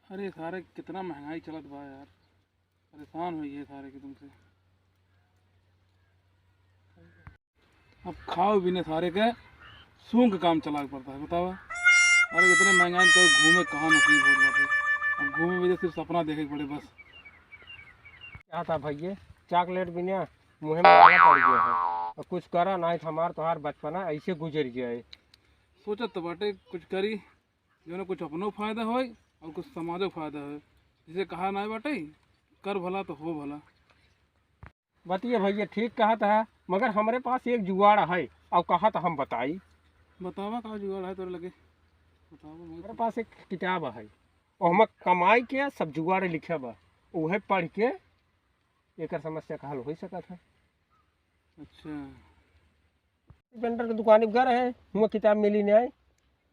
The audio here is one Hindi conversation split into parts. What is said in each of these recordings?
अरे सारे कितना महंगाई चलत बा यार, परेशान हुई है सारे की तुमसे। अब खाओ भी ने सारे के सूंघ के काम चला के पड़ता है, बतावा। अरे इतने महंगाई में कहीं घूमे कहाँ नसीब हो जाते। अब घूमे भी तो सिर्फ सपना देखे के पड़े बस। क्या था भैया, चॉकलेट भी ना मुँह में डालना पड़ गया है और कुछ करा ना हमार तोहार बचपना ऐसे गुजर गया है। सोचत तो बाटे कुछ करी जो ना कुछ अपनो फायदा हो और कुछ समाजो फायदा हो। जिसे कहा ना बाटे कर भला तो हो भला। बतिए भैया ठीक कहा था, मगर हमारे पास एक जुगाड़ है और कहा था हम बताई। बतावा का जुगाड़ है तोरे लगे, बतावा। मेरे पास एक किताब है और हम कमाई के सब जुगाड़ लिखे बा, वह पढ़ के एक समस्या का हल हो सकता है। अच्छा, पेंटर की दुकान पर गए हैं, वहाँ किताब मिली नहीं,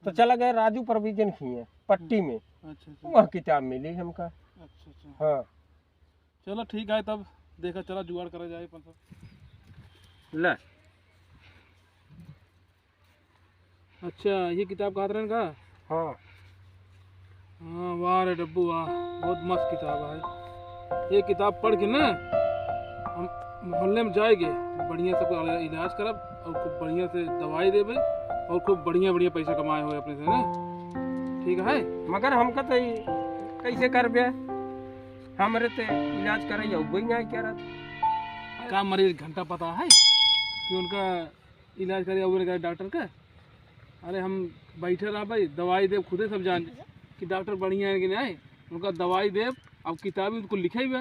तो चला गए राजू प्रोविजन किए पट्टी में, अच्छा अच्छा वहाँ किताब मिली हमका। अच्छा अच्छा, हाँ चलो ठीक है तब देखा चला जुगाड़ करा जाए अपन सब। ले। अच्छा ये किताब का हाथ का। हाँ हाँ वाह रे डब्बू वाह, बहुत मस्त किताब है। ये किताब पढ़ के ना हम मोहल्ले में जाएंगे, बढ़िया से इलाज करब और खूब बढ़िया से दवाई देवे और खूब बढ़िया बढ़िया पैसा कमाए हुए अपने से ना। ठीक है, मगर हमका तो कैसे कर बे, हमारे तो इलाज करे या वही नहीं कह रहा। का मरीज घंटा पता है कि उनका इलाज करे और डॉक्टर का। अरे हम बैठे रहा भाई, दवाई देव खुदे सब जान कि डॉक्टर बढ़िया है कि नहीं है। उनका दवाई देव अब किताब उनको लिखे हुए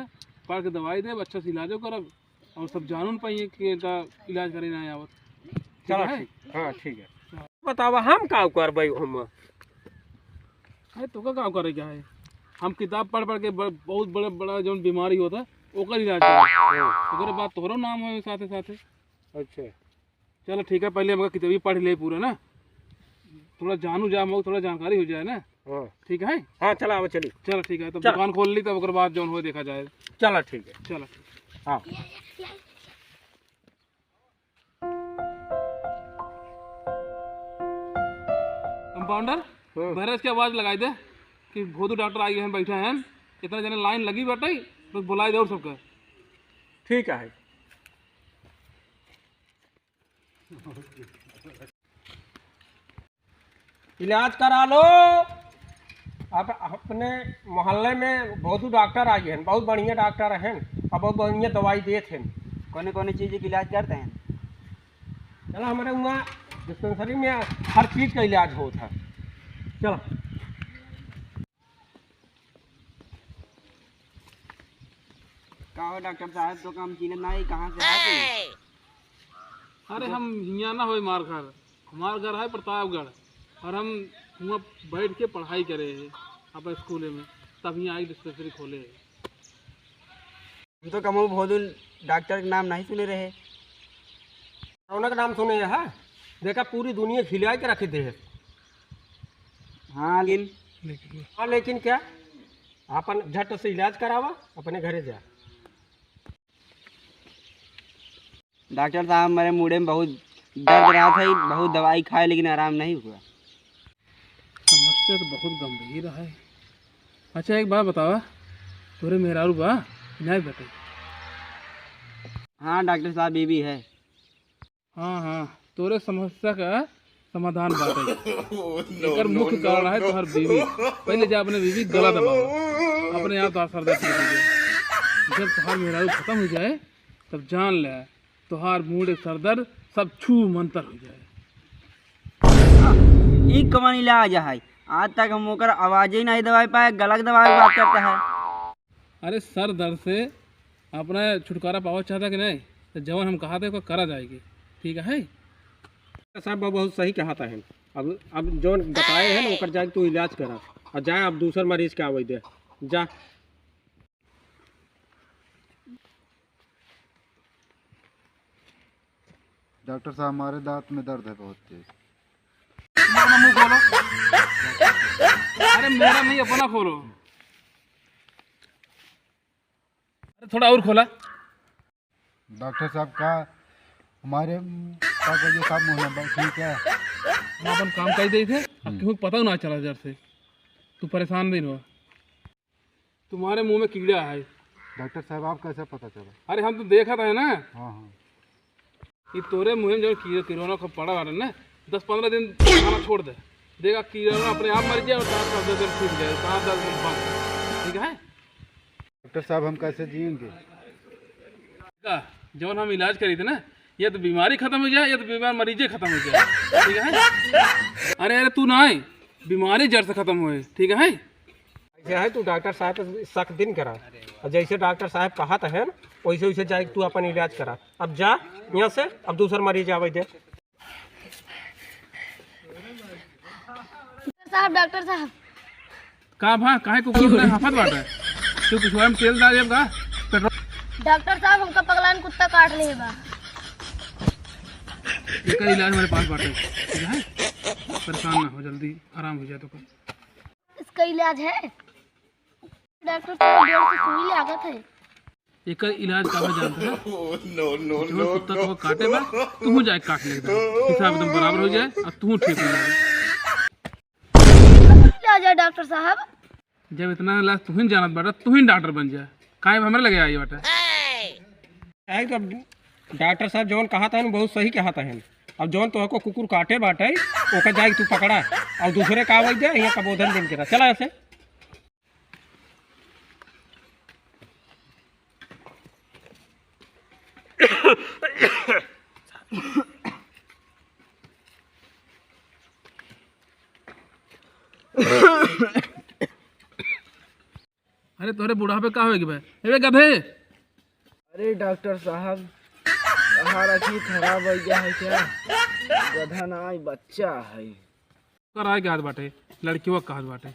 पढ़ के दवाई देव, अच्छा से इलाजो करब और सब जानून पाइए कि इनका इलाज करे ना आवत। चलो है हाँ ठीक है, बतावा हम का करबै हम। है तो का काम करे क्या है, हम किताब पढ़ पढ़ के बहुत बड़ा बड़ा जो बीमारी होता है ओकर इलाज करे, ओकर बाद तोहरो नाम हो साथे साथे। अच्छा चलो ठीक है, पहले हम किताबी पढ़ ले पूरा ना, थोड़ा जानू जाम हो, थोड़ा जानकारी हो जाए ना। हाँ ठीक है, हाँ चला अब चली। चलो ठीक है, तब चल। दुकान खोल ली तब ओकर बाद जौन हो देखा जाए। चला ठीक है। चलो ठीक। हाँ कंपाउंडर बहरस की आवाज़ लगाई दे कि भोदू डॉक्टर आई हैं, बैठे हैं, इतना जने लाइन लगी बैठे तो बुलाई दे और सबका। ठीक है। इलाज करा लो। अब अपने मोहल्ले में बहुत डॉक्टर आए हैं, बहुत बढ़िया डॉक्टर हैं और बहुत बढ़िया दवाई देते हैं। कौन कौन चीज़ की इलाज करते हैं? चलो हमारे वहाँ डिस्पेंसरी में हर चीज़ का इलाज होता है। चलो का हो डॉक्टर साहब, तो काम चीन ना कहाँ से आते? अरे हम हियाँ ना हो मार घर, हमारा घर है प्रतापगढ़ और हम वहाँ बैठ के पढ़ाई करे हैं अब स्कूल में, तब यहाँ आई डिस्पेंसरी खोले है। हम तो कमो भोदू डॉक्टर का नाम नहीं सुने रहे। कोरोना का नाम सुने है, देखा पूरी दुनिया खिला के रखे थे। हाँ लेकिन हाँ लेकिन क्या, अपन झट से इलाज करावा, अपने घरे जा। डॉक्टर साहब मेरे मुंडे में बहुत दर्द रहा था, बहुत दवाई खाए लेकिन आराम नहीं हुआ। समस्या तो बहुत गंभीर है। अच्छा एक बात बतावा, तोरे मेहरारू बा नहीं बेटे? हाँ डॉक्टर साहब बीवी है। हाँ हाँ, तोरे समस्या का समाधान बात है। एकर मुख्य कारण है तुम्हार बीवी। पहले जा अपने बीवी गला दबाओ, अपने आप तो सर दर्द हो जाए। जब तुम्हार मेहरारू खत्म हो जाए तब जान ले तुहार मूड सर दर्द सब छू मंतर हो जाए। एक कमान इलाज है, आज तक हम होकर आवाज़ ही नहीं दबा पाए, गलत दबा के बात करता है। अरे सर दर्द से अपना छुटकारा पावा चाहता कि नहीं, तो जवन हम कहा थे वो करा जाएगी। ठीक है साहब बहुत सही कहा था है। अब जो बताए हैं ना वो कर जाए तू इलाज करा और जाए अब दूसर मरीज के आवे दे जा। डॉक्टर साहब हमारे दांत में दर्द है बहुत तेज। अपना मुंह खोलो। अरे मेरा नहीं, अपना खोलो। अरे थोड़ा और खोला। डॉक्टर साहब का हमारे का कहिए साहब मुँह नंबर ठीक है। हम अपन काम कर दी थे, अब क्यों पता ना चला जर से। तू परेशान नहीं हो। तुम्हारे मुंह में कीड़ा है। डॉक्टर साहब आप कैसे पता चला? अरे हम तो देखा था ना, हाँ हाँ। ये तोरे मुंह में जो किरोना का पड़ा है ना, 10-15 दिन खाना छोड़ दे, देखा किरोना अपने आप मर जाए और 7-10 दिन ठीक जाए, 7-10 दिन बंद। ठीक है डॉक्टर साहब हम कैसे जिएंगे? जब हम इलाज करी थे ना, या तो बीमारी खत्म हो जाए या तो बीमार मरीजे खत्म हो जाए। ठीक है। अरे तू ना आए, बीमारी जड़ से खत्म हुए। ठीक है। ऐसे है तू डॉक्टर साहब पे शक दिन करा, और जैसे डॉक्टर साहब कहा था है ना, वैसे वैसे जाए तू अपन इलाज करा। अब जा यहाँ से, अब दूसरा मरीज आवे दे। डॉक्टर साहब कहाँ भा काहे कुकुर ने हाफत बाटा है? तू पिछवाड़े में तेल डाल जब का पेट्रोल। डॉक्टर साहब हमका पगलान कुत्ता काट ले बा। इसका इलाज हमारे पास बाटे। ठीक है, परेशान ना हो, जल्दी आराम हो जाए तो कर। इसका इलाज है डॉक्टर साहब, 1.5 सुई लागत है। एक इलाज का जानता है? जो कुत्ता को काटे बा तू जाए काट लेगा, हिसाब एकदम बराबर हो जाए और तू ठीक हो जाए। इलाज है डॉक्टर साहब। जब इतना इलाज तू ही जानत बाटा, तू ही डॉक्टर बन जाए, काहे हमारे लगे आई बाटा। डॉक्टर साहब जौन कहा था बहुत सही कहा था। अब जौन तो को कुकुर काटे बाटे ओका जाए तू पकड़ा, और दूसरे का आवाज दे यहाँ कबोधन दिन के चला ऐसे। अरे तोरे बुढ़ापे का होगी भाई? अरे गधे, अरे डॉक्टर साहब हमारा की खराब हो गया है क्या? गधा ना बच्चा है। कराए के हाथ बाटे, लड़कियों का हाथ बाटे।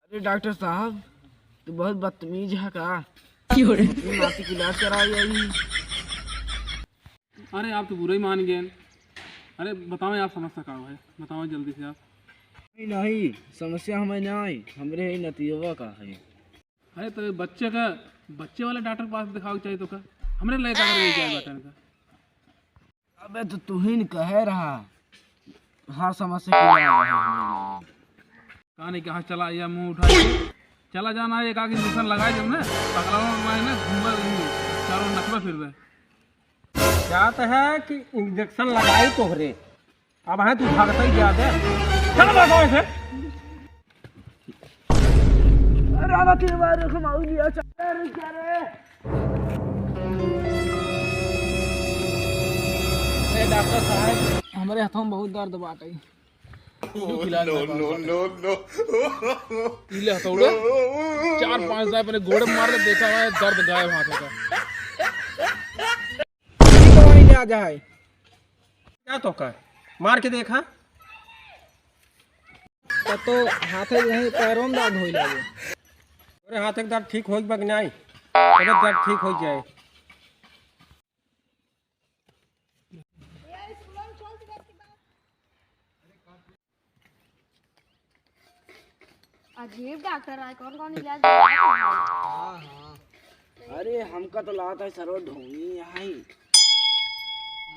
अरे डॉक्टर साहब तू बहुत बदतमीज है का? नाती की इलाज कराई आई। अरे आप तो बुरा ही मान गए। अरे बताओ आप समस्या का है, बताओ जल्दी से आप। नहीं समस्या हमें नहीं, हमरे ही नतीजवा का है। अरे तो बच्चे वाले डॉक्टर के पास दिखाओ चाहिए तो का हमरे ले जाए बटन का। अबे तो तू ही कह रहा हर समस्या की इलाज है। कहानी कहाँ चला या मुंह उठाए चला जाना है, एक आगे इंजेक्शन लगाए जब ना पकड़ा ना घूमा चारों नखबा फिर रहे। बात है कि इंजेक्शन लगाई तोहरे, अब है तू भागता ही ज्यादा। चल भागो ऐसे। राना के बारे में मालूम लिया चल क्या रे? अरे डॉक्टर साहब हमारे हाथों में बहुत दर्द बाटे। पीले हथौड़े 4-5 दाए अपने घोड़े मार के देखा हुआ है, दर्द गायब हाथों का। आ जाए क्या तो कर मार के देखा तो हाथे यहीं पैरों में दर्द होई लागे। अरे हाथ एक दर्द ठीक हो नहीं, तबियत दर्द ठीक हो जाए। अजीब डॉक्टर है, कौन कौन इलाज? हाँ हाँ, अरे हमका तो लागत है सरो ढोंगी है,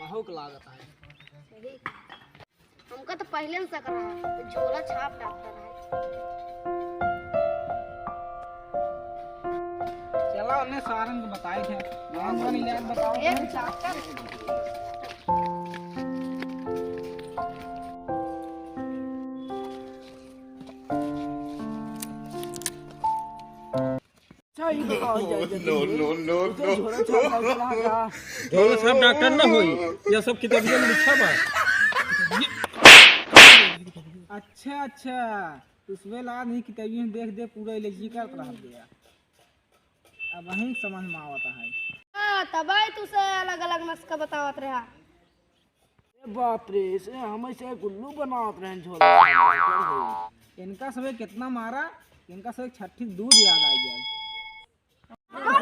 महक लागत है। हमका तो पहले से कर रहा है, झोला छाप डॉक्टर है। चला उन्हें सारंग बताए थे, कौन कौन इलाज बताओ। एक डॉक्टर झोला सब डॉक्टर ना होई, ये सब किताबियों में लिखा बा। अच्छा अच्छा, उसमें ला नहीं किताबियों में देख दे पूरा इलेक्ट्रिकल पढ़ा दिया। अब वहीं समझ में आवता है। हाँ तबाई तुसे अलग अलग नुस्खा बतावत रहा। बाप रे, से हमें से गुल्लू बनावत रहे झोला। इनका सब कितना मारा, इनका सब छठी दूध याद आ गया। हाँ,